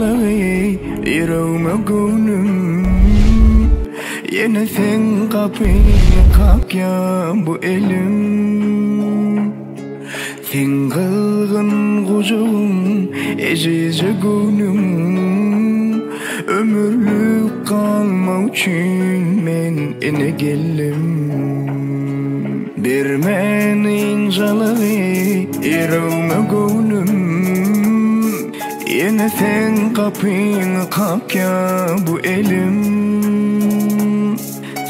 jalığı yüreğime gönlüm. Yine sen kapını kapya bu elim. Sen kılgın kucağım ezici gönlüm. Ömürlük kalma için men ene geldim. Bir menin jalığı yüreğime gönlüm. Yine sen kapını kapya bu elim.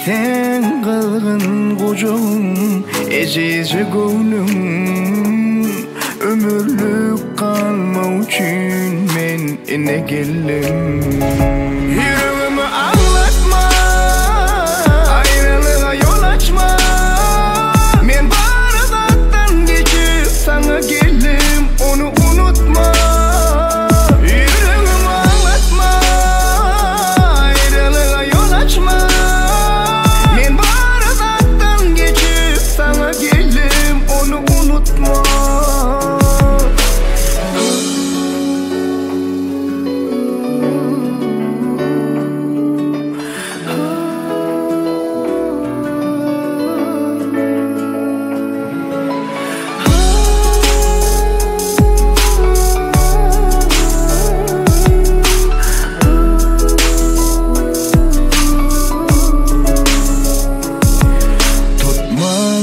Sen kılgın kucağım ezici gönlüm. Ömürlük kalma için men ene geldim. Yüreğimi ağlatma, ayrılığa yol açma. Men bardaktan geçip sana geldim, onu unutma. Yüreğimi ağlatma, ayrılığa yol açma. Men bardaktan geçip sana geldim, onu unutma.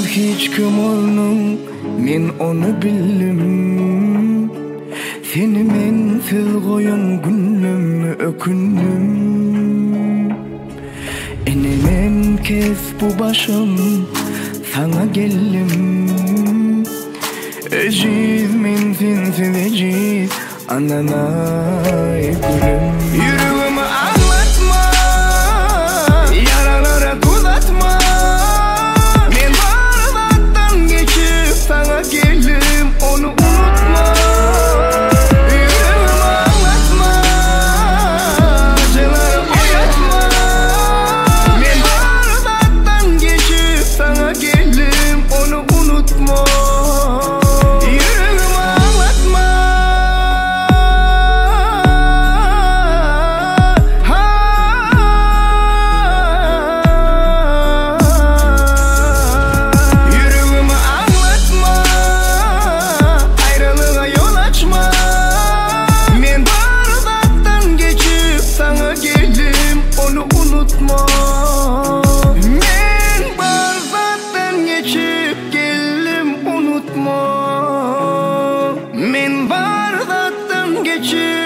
Hiç kim olnum, men onu bildim. Seni mensiz koyan günüm ökündüm. Enemen kes bu başım, sana geldim. Eciz men sensiz eciz, ananay gülüm. Yüreğimi ağlatma, yaralara tuz atma. Sana geldim, onu unutma. Yüreğimi ağlatma, acılarım oynatma. Men bardaktan geçip sana geldim, onu unutma. Yüreğimi ağlatma. Yüreğimi ağlatma. Ayrılığa yol açma. Men bardaktan geçip sana geldim, onu unutma. Men bardaktan geçip geldim, unutma. Men bardaktan geçip